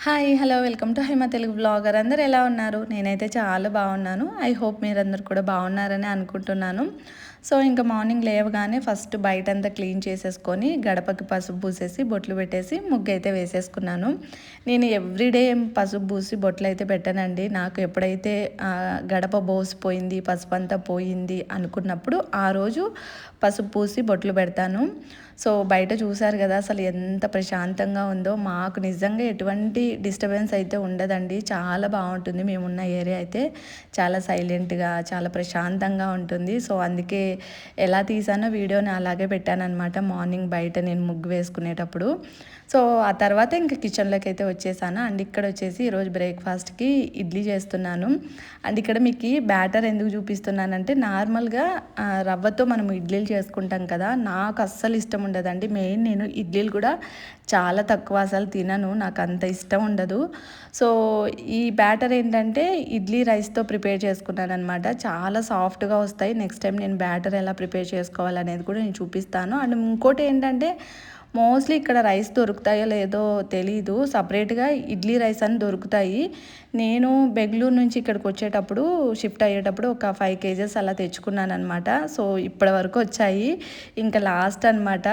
Hi hello welcome to Haima Telugu blogger. అందరు ఎలా ఉన్నారు? నేనైతే చాలా బాగున్నాను. ఐ హోప్ మీరందరూ కూడా బాగున్నారని అనుకుంటున్నాను. సో ఇంకా మార్నింగ్ లేవగానే ఫస్ట్ బయటంతా క్లీన్ చేసేసుకొని గడపకి పసుపు పూసేసి బొట్లు పెట్టేసి ముగ్గు అయితే వేసేసుకున్నాను. నేను ఎవ్రీడే పసుపు పూసి బొట్లు అయితే పెట్టానండి. నాకు ఎప్పుడైతే గడప బోసిపోయింది, పసుపు అంతా పోయింది అనుకున్నప్పుడు ఆ రోజు పసుపు పూసి బొట్లు పెడతాను. సో బయట చూసారు కదా అసలు ఎంత ప్రశాంతంగా ఉందో. మాకు నిజంగా ఎటువంటి డిస్టర్బెన్స్ అయితే ఉండదండి. చాలా బాగుంటుంది. మేమున్న ఏరియా అయితే చాలా సైలెంట్గా చాలా ప్రశాంతంగా ఉంటుంది. సో అందుకే ఎలా తీసానో వీడియోని అలాగే పెట్టానన్నమాట. మార్నింగ్ బయట నేను ముగ్గు వేసుకునేటప్పుడు. సో ఆ తర్వాత ఇంకా కిచెన్లోకి అయితే వచ్చేసాను. అండ్ ఇక్కడ వచ్చేసి ఈరోజు బ్రేక్ఫాస్ట్కి ఇడ్లీ చేస్తున్నాను. అండ్ ఇక్కడ మీకు బ్యాటర్ ఎందుకు చూపిస్తున్నానంటే నార్మల్గా రవ్వతో మనం ఇడ్లీలు చేసుకుంటాం కదా, నాకు అస్సలు ఇష్టం ఉండదండి. మెయిన్ నేను ఇడ్లీలు కూడా చాలా తక్కువ, అసలు తినను, నాకు అంత ఇష్టం ఉండదు. సో ఈ బ్యాటర్ ఏంటంటే ఇడ్లీ రైస్తో ప్రిపేర్ చేసుకున్నాను అనమాట. చాలా సాఫ్ట్గా వస్తాయి. నెక్స్ట్ టైం నేను బ్యాటర్ ఎలా ప్రిపేర్ చేసుకోవాలనేది కూడా నేను చూపిస్తాను. అండ్ ఇంకోటి ఏంటంటే మోస్ట్లీ ఇక్కడ రైస్ దొరుకుతాయో లేదో తెలీదు, సపరేట్గా ఇడ్లీ రైస్ అని దొరుకుతాయి. నేను బెంగళూరు నుంచి ఇక్కడికి వచ్చేటప్పుడు షిఫ్ట్ అయ్యేటప్పుడు ఒక 5 kgs అలా తెచ్చుకున్నాను అనమాట. సో ఇప్పటి వరకు వచ్చాయి, ఇంకా లాస్ట్ అనమాట.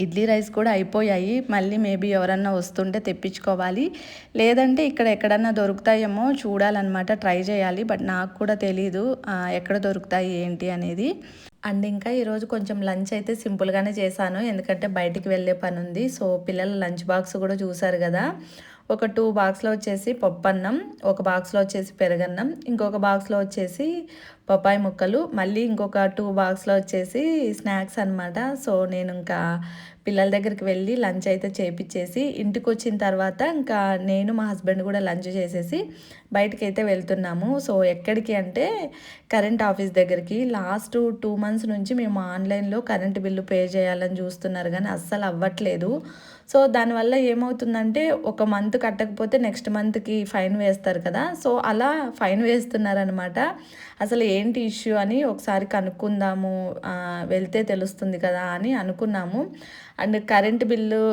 ఇడ్లీ రైస్ కూడా అయిపోయాయి. మళ్ళీ మేబీ ఎవరన్నా వస్తుంటే తెప్పించుకోవాలి, లేదంటే ఇక్కడ ఎక్కడన్నా దొరుకుతాయేమో చూడాలన్నమాట, ట్రై చేయాలి. బట్ నాకు కూడా తెలీదు ఎక్కడ దొరుకుతాయి ఏంటి అనేది. అండ్ ఇంకా ఈరోజు కొంచెం లంచ్ అయితే సింపుల్గానే చేశాను, ఎందుకంటే బయటికి వెళ్ళే పని ఉంది. సో పిల్లల లంచ్ బాక్స్ కూడా చూసారు కదా. ఒక 2 బాక్స్లో వచ్చేసి పప్పన్నం, ఒక బాక్స్లో వచ్చేసి పెరుగన్నం, ఇంకొక బాక్స్లో వచ్చేసి పప్పాయి ముక్కలు, మళ్ళీ ఇంకొక 2 బాక్స్లో వచ్చేసి స్నాక్స్ అనమాట. సో నేను ఇంకా పిల్లల దగ్గరికి వెళ్ళి లంచ్ అయితే చేపించేసి ఇంటికి వచ్చిన తర్వాత ఇంకా నేను మా హస్బెండ్ కూడా లంచ్ చేసేసి బయటికి అయితే వెళ్తున్నాము. సో ఎక్కడికి అంటే కరెంట్ ఆఫీస్ దగ్గరికి. లాస్ట్ 2 months నుంచి మేము ఆన్లైన్లో కరెంట్ బిల్లు పే చేయాలని చూస్తున్నారు కానీ అస్సలు అవ్వట్లేదు. సో దానివల్ల ఏమవుతుందంటే ఒక మంత్ కట్టకపోతే నెక్స్ట్ మంత్కి ఫైన్ వేస్తారు కదా, సో అలా ఫైన్ వేస్తున్నారనమాట. అసలు ఏంటి ఇష్యూ అని ఒకసారి కనుక్కుందాము, వెళ్తే తెలుస్తుంది కదా అని అనుకున్నాము. And current bill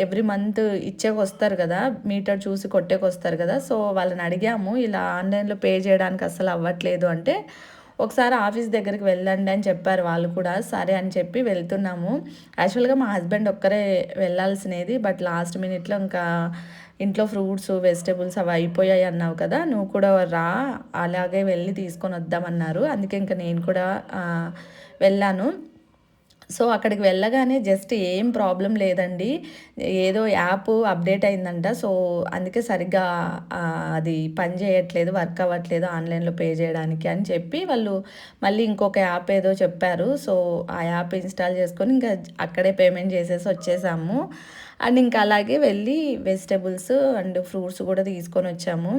every month ఇచ్చేకి వస్తారు కదా, మీటర్ చూసి కొట్టేకి వస్తారు కదా. సో వాళ్ళని అడిగాము, ఇలా ఆన్లైన్లో పే చేయడానికి అస్సలు అవ్వట్లేదు అంటే ఒకసారి ఆఫీస్ దగ్గరికి వెళ్ళండి అని చెప్పారు వాళ్ళు కూడా. సరే అని చెప్పి వెళ్తున్నాము. యాక్చువల్గా మా హస్బెండ్ ఒక్కరే వెళ్ళాల్సినది, బట్ లాస్ట్ మినిట్లో ఇంకా ఇంట్లో ఫ్రూట్స్ వెజిటేబుల్స్ అవి అయిపోయాయి అన్నావు కదా, నువ్వు కూడా రా, అలాగే వెళ్ళి తీసుకొని వద్దామన్నారు. అందుకే ఇంకా నేను కూడా వెళ్ళాను. సో అక్కడికి వెళ్ళగానే జస్ట్ ఏం ప్రాబ్లం లేదండి, ఏదో యాప్ అప్డేట్ అయిందంట. సో అందుకే సరిగ్గా అది పని చేయట్లేదు, వర్క్ అవ్వట్లేదు ఆన్లైన్లో పే చేయడానికి అని చెప్పి వాళ్ళు మళ్ళీ ఇంకొక యాప్ ఏదో చెప్పారు. సో ఆ యాప్ ఇన్స్టాల్ చేసుకొని ఇంకా అక్కడే పేమెంట్ చేసేసి వచ్చేసాము. అండ్ ఇంకా అలాగే వెళ్ళి వెజిటేబుల్స్ అండ్ ఫ్రూట్స్ కూడా తీసుకొని వచ్చాము.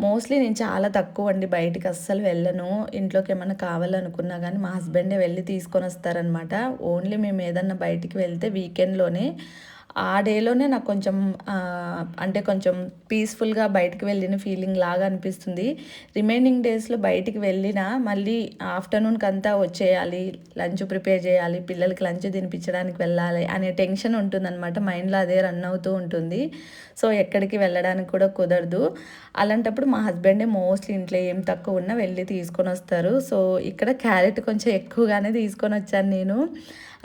మోస్ట్లీ నేను చాలా తక్కువ అండి బయటికి అస్సలు వెళ్ళను. ఇంట్లోకి ఏమైనా కావాలనుకున్నా కానీ మా హస్బెండే వెళ్ళి తీసుకొని వస్తారనమాట. ఓన్లీ మేము ఏదన్నా బయటికి వెళ్తే వీకెండ్లోనే, ఆ డేలోనే నాకు కొంచెం అంటే కొంచెం పీస్ఫుల్గా బయటికి వెళ్ళిన ఫీలింగ్ లాగా అనిపిస్తుంది. రిమైనింగ్ డేస్లో బయటికి వెళ్ళినా మళ్ళీ ఆఫ్టర్నూన్కి అంతా వచ్చేయాలి, లంచ్ ప్రిపేర్ చేయాలి, పిల్లలకి లంచ్ తినిపించడానికి వెళ్ళాలి అనే టెన్షన్ ఉంటుందన్నమాట. మైండ్లో అదే రన్ అవుతూ ఉంటుంది. సో ఎక్కడికి వెళ్ళడానికి కూడా కుదరదు. అలాంటప్పుడు మా హస్బెండే మోస్ట్లీ ఇంట్లో ఏం తక్కువ ఉన్నా వెళ్ళి తీసుకొని వస్తారు. సో ఇక్కడ క్యారెట్ కొంచెం ఎక్కువగానే తీసుకొని వచ్చాను నేను.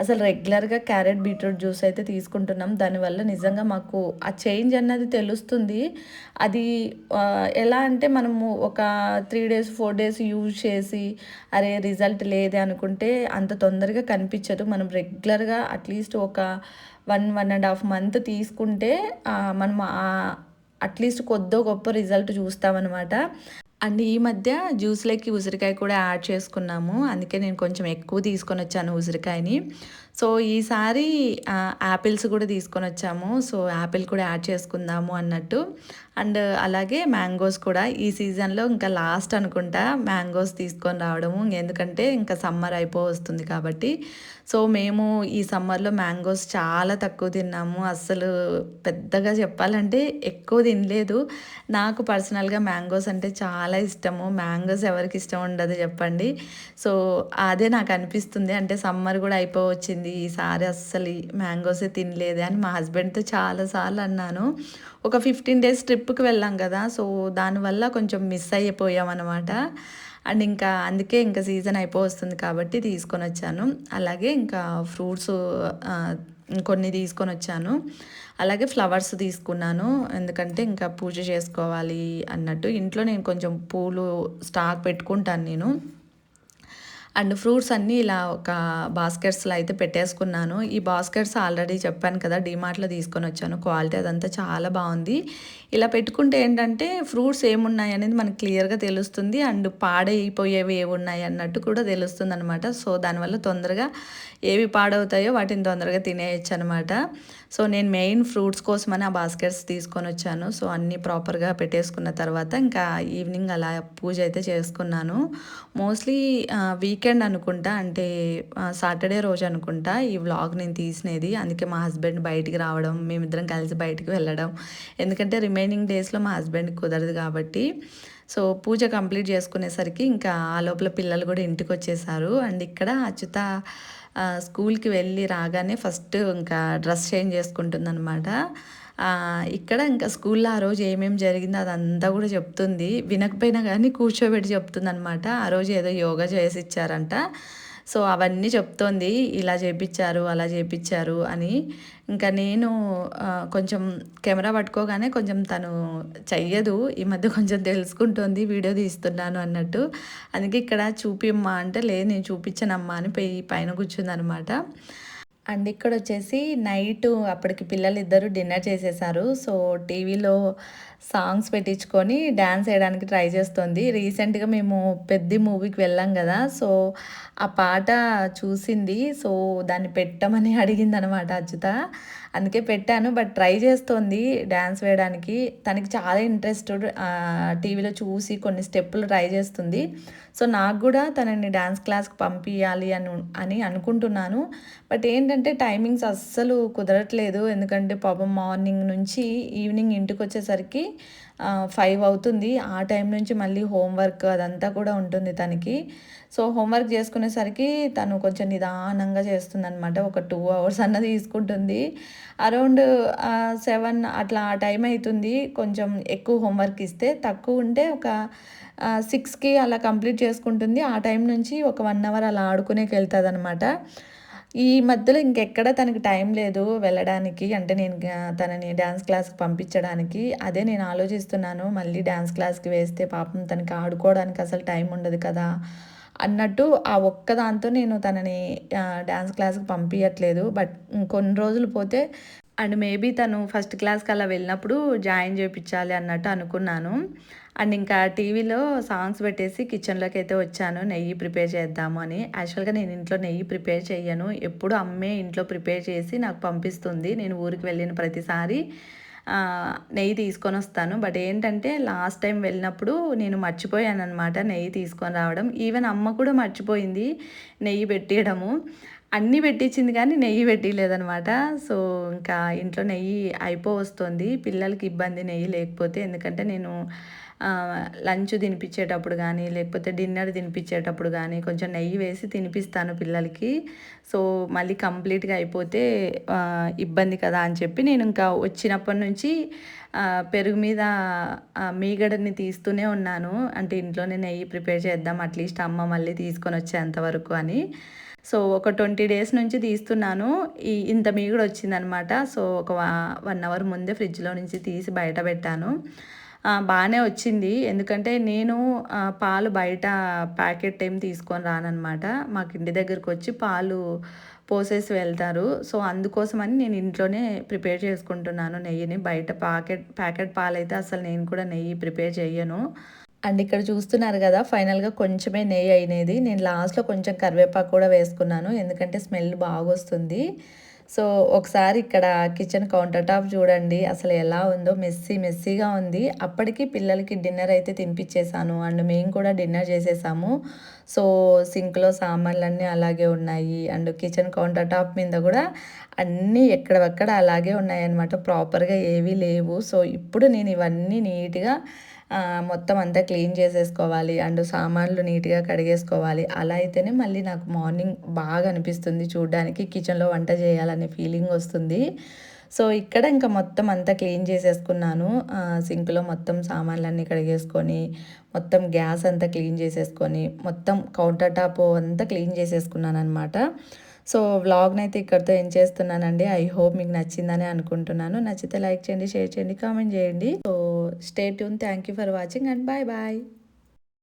అసలు రెగ్యులర్గా క్యారెట్ బీట్రూట్ జ్యూస్ అయితే తీసుకుంటున్నాం. దానివల్ల నిజంగా మాకు ఆ చేంజ్ అన్నది తెలుస్తుంది. అది ఎలా అంటే మనము ఒక 3 days 4 days యూజ్ చేసి అరే రిజల్ట్ లేదే అనుకుంటే అంత తొందరగా కనిపించదు. మనం రెగ్యులర్గా అట్లీస్ట్ ఒక 1.5 month తీసుకుంటే మనం అట్లీస్ట్ కొద్దో గొప్ప రిజల్ట్ చూస్తామన్నమాట. అండ్ ఈ మధ్య జ్యూస్లోకి ఉసిరికాయ కూడా యాడ్ చేసుకున్నాము, అందుకే నేను కొంచెం ఎక్కువ తీసుకొని వచ్చాను ఉసిరికాయని. సో ఈసారి యాపిల్స్ కూడా తీసుకొని వచ్చాము. సో యాపిల్ కూడా యాడ్ చేసుకుందాము అన్నట్టు. అండ్ అలాగే మ్యాంగోస్ కూడా ఈ సీజన్లో ఇంకా లాస్ట్ అనుకుంటా మ్యాంగోస్ తీసుకొని రావడము, ఎందుకంటే ఇంకా సమ్మర్ వస్తుంది కాబట్టి. సో మేము ఈ సమ్మర్లో మ్యాంగోస్ చాలా తక్కువ తిన్నాము. అస్సలు పెద్దగా చెప్పాలంటే ఎక్కువ తినలేదు. నాకు పర్సనల్గా మ్యాంగోస్ అంటే చాలా ఇష్టము. మ్యాంగోస్ ఎవరికి ఇష్టం ఉండదు చెప్పండి. సో అదే నాకు అనిపిస్తుంది, అంటే సమ్మర్ కూడా అయిపోవచ్చింది, ఈసారి అస్సలు మ్యాంగోసే తినలేదే అని మా హస్బెండ్తో చాలాసార్లు అన్నాను. ఒక 15 డేస్ ట్రిప్కి వెళ్ళాం కదా, సో దానివల్ల కొంచెం మిస్ అయిపోయామన్నమాట. అండ్ ఇంకా అందుకే ఇంకా సీజన్ అయిపోవస్తుంది కాబట్టి తీసుకొని వచ్చాను. అలాగే ఇంకా ఫ్రూట్స్ కొన్ని తీసుకొని వచ్చాను. అలాగే ఫ్లవర్స్ తీసుకున్నాను, ఎందుకంటే ఇంకా పూజ చేసుకోవాలి అన్నట్టు. ఇంట్లో నేను కొంచెం పూలు స్టాక్ పెట్టుకుంటాను నేను. అండ్ ఫ్రూట్స్ అన్నీ ఇలా ఒక బాస్కెట్స్లో అయితే పెట్టేసుకున్నాను. ఈ బాస్కెట్స్ ఆల్రెడీ చెప్పాను కదా, డీమార్ట్లో తీసుకొని వచ్చాను. క్వాలిటీ అదంతా చాలా బాగుంది. ఇలా పెట్టుకుంటే ఏంటంటే ఫ్రూట్స్ ఏమున్నాయి అనేది మనకు క్లియర్గా తెలుస్తుంది. అండ్ పాడైపోయేవి ఏమున్నాయి అన్నట్టు కూడా తెలుస్తుంది అనమాట. సో దానివల్ల తొందరగా ఏవి పాడవుతాయో వాటిని తొందరగా తినేయచ్చు అనమాట. సో నేను మెయిన్ ఫ్రూట్స్ కోసమని ఆ బాస్కెట్స్ తీసుకొని వచ్చాను. సో అన్నీ ప్రాపర్గా పెట్టేసుకున్న తర్వాత ఇంకా ఈవినింగ్ అలా పూజ అయితే చేసుకున్నాను. మోస్ట్లీ వీకెండ్ అనుకుంటా, అంటే సాటర్డే రోజు అనుకుంటా ఈ వ్లాగ్ నేను తీసినది. అందుకే మా హస్బెండ్ బయటికి రావడం, మేమిద్దరం కలిసి బయటికి వెళ్ళడం, ఎందుకంటే రిమైనింగ్ డేస్లో మా హస్బెండ్కి కుదరదు కాబట్టి. సో పూజ కంప్లీట్ చేసుకునేసరికి ఇంకా ఆ లోపల పిల్లలు కూడా ఇంటికి వచ్చేసారు. అండ్ ఇక్కడ అచ్యుత స్కూల్కి వెళ్ళి రాగానే ఫస్ట్ ఇంకా డ్రెస్ చేంజ్ చేసుకుంటుందన్నమాట. ఇక్కడ ఇంకా స్కూల్లో ఆ రోజు ఏమేమి జరిగిందో అదంతా కూడా చెప్తుంది. వినకపోయినా కానీ కూర్చోబెట్టి చెప్తుందనమాట. ఆ రోజు ఏదో యోగా చేసి ఇచ్చారంట. సో అవన్నీ చెప్తోంది, ఇలా చేపించారు అలా చేపించారు అని. ఇంకా నేను కొంచెం కెమెరా పట్టుకోగానే కొంచెం తను చెయ్యదు, ఈ మధ్య కొంచెం తెలుసుకుంటోంది వీడియో తీస్తున్నాను అన్నట్టు. అందుకే ఇక్కడ చూపిమ్మా అంటే లేదు నేను చూపించనమ్మా అని పైన కూర్చుందనమాట. అండ్ ఇక్కడ వచ్చేసి నైట్ అప్పటికి పిల్లలు ఇద్దరు డిన్నర్ చేసేసారు. సో టీవీలో సాంగ్స్ పెట్టించుకొని డ్యాన్స్ వేయడానికి ట్రై చేస్తుంది. రీసెంట్గా మేము పెద్ద మూవీకి వెళ్ళాం కదా, సో ఆ పాట చూసింది. సో దాన్ని పెట్టమని అడిగింది అనమాట అచ్యుత. అందుకే పెట్టాను. బట్ ట్రై చేస్తోంది డ్యాన్స్ వేయడానికి. తనకి చాలా ఇంట్రెస్ట్, టీవీలో చూసి కొన్ని స్టెప్పులు ట్రై చేస్తుంది. సో నాకు కూడా తనని డ్యాన్స్ క్లాస్కి పంపించాలి అని అనుకుంటున్నాను. బట్ ఏంటంటే టైమింగ్స్ అస్సలు కుదరట్లేదు. ఎందుకంటే పాపం మార్నింగ్ నుంచి ఈవినింగ్ ఇంటికి వచ్చేసరికి 5 అవుతుంది. ఆ టైం నుంచి మళ్ళీ హోంవర్క్ అదంతా కూడా ఉంటుంది తనకి. సో హోంవర్క్ చేసుకునేసరికి తను కొంచెం నిదానంగా చేస్తుందనమాట. ఒక 2 అవర్స్ అన్న తీసుకుంటుంది. అరౌండ్ 7 అట్లా ఆ టైం అవుతుంది. కొంచెం ఎక్కువ హోంవర్క్ ఇస్తే, తక్కువ ఉంటే ఒక 6కి అలా కంప్లీట్ చేసుకుంటుంది. ఆ టైం నుంచి ఒక 1 అవర్ అలా ఆడుకునేకి వెళ్తుంది అనమాట. ఈ మధ్యలో ఇంకెక్కడ తనకి టైం లేదు వెళ్ళడానికి, అంటే నేను తనని డ్యాన్స్ క్లాస్కి పంపించడానికి. అదే నేను ఆలోచిస్తున్నాను, మళ్ళీ డ్యాన్స్ క్లాస్కి వేస్తే పాపం తనకి ఆడుకోవడానికి అసలు టైం ఉండదు కదా అన్నట్టు. ఆ ఒక్కదాంతో నేను తనని డ్యాన్స్ క్లాస్కి పంపించట్లేదు. బట్ కొన్ని రోజులు పోతే అండ్ మేబీ తను ఫస్ట్ క్లాస్కి అలా వెళ్ళినప్పుడు జాయిన్ చేయించాలి అన్నట్టు అనుకున్నాను. అండ్ ఇంకా టీవీలో సాంగ్స్ పెట్టేసి కిచెన్లోకి అయితే వచ్చాను నెయ్యి ప్రిపేర్ చేద్దాము అని. యాక్చువల్గా నేను ఇంట్లో నెయ్యి ప్రిపేర్ చేయను, ఎప్పుడు అమ్మే ఇంట్లో ప్రిపేర్ చేసి నాకు పంపిస్తుంది. నేను ఊరికి వెళ్ళిన ప్రతిసారి నెయ్యి తీసుకొని వస్తాను. బట్ ఏంటంటే లాస్ట్ టైం వెళ్ళినప్పుడు నేను మర్చిపోయాను అనమాట నెయ్యి తీసుకొని రావడం. ఈవెన్ అమ్మ కూడా మర్చిపోయింది నెయ్యి పెట్టియడము. అన్నీ పెట్టించింది కానీ నెయ్యి పెట్టలేదనమాట. సో ఇంకా ఇంట్లో నెయ్యి వస్తుంది. పిల్లలకి ఇబ్బంది నెయ్యి లేకపోతే, ఎందుకంటే నేను లంచ్ తినిపించేటప్పుడు కానీ లేకపోతే డిన్నర్ తినిపించేటప్పుడు కానీ కొంచెం నెయ్యి వేసి తినిపిస్తాను పిల్లలకి. సో మళ్ళీ కంప్లీట్గా అయిపోతే ఇబ్బంది కదా అని చెప్పి నేను ఇంకా వచ్చినప్పటి నుంచి పెరుగు మీద మీగడని తీస్తూనే ఉన్నాను. అంటే ఇంట్లోనే నెయ్యి ప్రిపేర్ చేద్దాం అట్లీస్ట్ అమ్మ మళ్ళీ తీసుకొని వచ్చేంతవరకు అని. సో ఒక 20 డేస్ నుంచి తీస్తున్నాను. ఇంత మీగడ వచ్చిందనమాట. సో ఒక 1 అవర్ ముందే ఫ్రిడ్జ్లో నుంచి తీసి బయట పెట్టాను. బాగానే వచ్చింది, ఎందుకంటే నేను పాలు బయట ప్యాకెట్ ఏం తీసుకొని రానన్నమాట. మాకు ఇంటి దగ్గరకు వచ్చి పాలు పోసేసి వెళ్తారు. సో అందుకోసమని నేను ఇంట్లోనే ప్రిపేర్ చేసుకుంటున్నాను నెయ్యిని. బయట ప్యాకెట్ పాలు అయితే అసలు నేను కూడా నెయ్యి ప్రిపేర్ చేయను. అండ్ ఇక్కడ చూస్తున్నారు కదా, ఫైనల్గా కొంచెమే నెయ్యి అయినది. నేను లాస్ట్లో కొంచెం కరివేపాకు కూడా వేసుకున్నాను, ఎందుకంటే స్మెల్ బాగా వస్తుంది. సో ఒకసారి ఇక్కడ కిచెన్ కౌంటర్ టాప్ చూడండి అసలు ఎలా ఉందో, మెస్సీగా ఉంది. అప్పటికి పిల్లలకి డిన్నర్ అయితే తినిపించేసాను అండ్ మేము కూడా డిన్నర్ చేసేసాము. సో సింక్లో సామాన్లన్నీ అలాగే ఉన్నాయి అండ్ కిచెన్ కౌంటర్ టాప్ మీద కూడా అన్నీ ఎక్కడవక్కడ అలాగే ఉన్నాయన్నమాట, ప్రాపర్గా ఏవీ లేవు. సో ఇప్పుడు నేను ఇవన్నీ నీట్గా మొత్తం అంతా క్లీన్ చేసేసుకోవాలి అండ్ సామాన్లు నీట్గా కడిగేసుకోవాలి. అలా అయితేనే మళ్ళీ నాకు మార్నింగ్ బాగా అనిపిస్తుంది చూడడానికి, కిచెన్లో వంట చేయాలనే ఫీలింగ్ వస్తుంది. సో ఇక్కడ ఇంకా మొత్తం అంతా క్లీన్ చేసేసుకున్నాను. సింక్లో మొత్తం సామాన్లన్నీ కడిగేసుకొని, మొత్తం గ్యాస్ అంతా క్లీన్ చేసేసుకొని, మొత్తం కౌంటర్ టాప్ అంతా క్లీన్ చేసేసుకున్నాననమాట. సో వ్లాగ్‌నైతే ఇక్కడితో ఎండ్ చేస్తున్నానండి. ఐ హోప్ మీకు నచ్చిందని అనుకుంటున్నాను. నచ్చితే లైక్ చేయండి, షేర్ చేయండి, కామెంట్ చేయండి. So stay tune. Thank you for watching and bye bye.